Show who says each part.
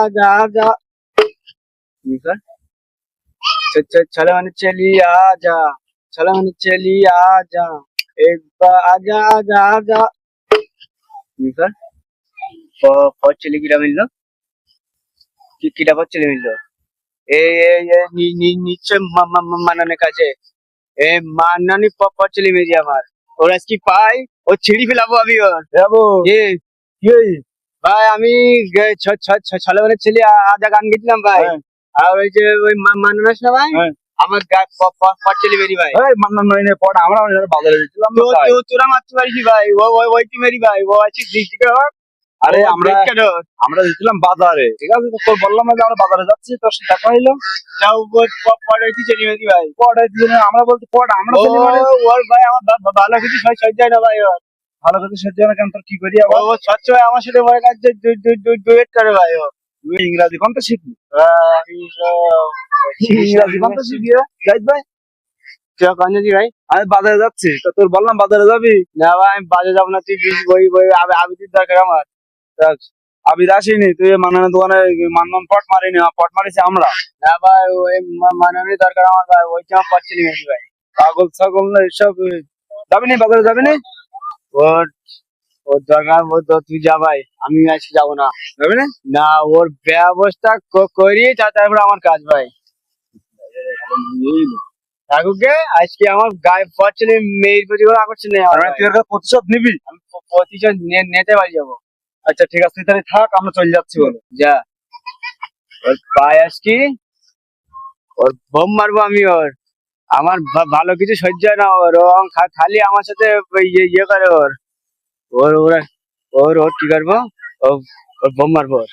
Speaker 1: आजा आजा चलो मैंने चली आजा चलो मैंने चली आजा एक बार आजा आजा आजा চলি কিটা মিললো কিটা চলে মিললো নিশ্চয় মানানের কাছে মানানি চলে মেরি আমার ওর আজকে পাই ও ছিঁড়ি ফেলাবো আমি ওর
Speaker 2: যাবো কি
Speaker 1: ভাই আমি ছলে মানে ছেলে আধা গান গেছিলাম ভাই আর ওই যে ওই মানাস না ভাই আমার চলে মেরি ভাই
Speaker 2: মান্নান নয় পড় আমরা বাজারে গেছিলাম
Speaker 1: তোরা মারতে পারিস ভাই ওই কি মেরি ভাই ও আছে
Speaker 2: আরে আমরা গেছিলাম বাজারে, ঠিক আছে? তোর বললাম যে আমরা বাজারে যাচ্ছি, তোর সাথে দেখা হইলো।
Speaker 1: যাও পড়ে কি চলে মেরি ভাই
Speaker 2: পড়ে আমরা বলতে পড় আমরা
Speaker 1: ওর ভাই আমার ভালো কিছু সহ্য যায় না ভাই ওর
Speaker 2: ভালো কিছু সহ্য হয় না কেন? তোর কি করি আবার
Speaker 1: ও স্বচ্ছ ভাই আমার সাথে মনে কাছে ডুয়েট করে ভাই ও
Speaker 2: ইংরাজি কোন তো শিখবি? ইংরাজি কোন তো শিখবি গাইড ভাই?
Speaker 1: ভাই
Speaker 2: আমি বাজারে যাচ্ছি, তো তোর বললাম বাজারে যাবি
Speaker 1: না ভাই আমি বাজারে যাবো না, তুই বই বই আবির দরকার আমার।
Speaker 2: আবির আসিনি, তুই মান্নানের দোকানে মান্নান পট মারিনি, পট মারিছি আমরা।
Speaker 1: না ভাই ওই মাননীয় দরকার আমার ভাই, ওইটা আমার পাচ্ছিলি মেশি ভাই।
Speaker 2: পাগল ছাগল না এসব। যাবি নি বাজারে যাবি নি?
Speaker 1: ওর ওর দরকার তুই যা ভাই, আমি আজকে যাবো না।
Speaker 2: যাবি না?
Speaker 1: না ওর ব্যবস্থা করি তারপর আমার কাজ ভাই। ঠাকুরকে আজকে আমার গায়ে পড়ছিলে মেয়ের প্রতি কোনো আকর্ষণ নেই আমার।
Speaker 2: তুই এর প্রতিশোধ নিবি?
Speaker 1: আমি প্রতিশোধ নিতে পারি যাবো।
Speaker 2: আচ্ছা ঠিক আছে, তুই তাহলে থাক, আমরা চলে যাচ্ছি। বলো
Speaker 1: যা ওর পায়ে আজকে ওর বোম মারবো আমি ওর। আমার ভালো কিছু সহ্য হয় না ওর, খালি আমার সাথে ইয়ে করে ওর ওর ওর ওর কি করবো, ওর বোম মারবো ওর।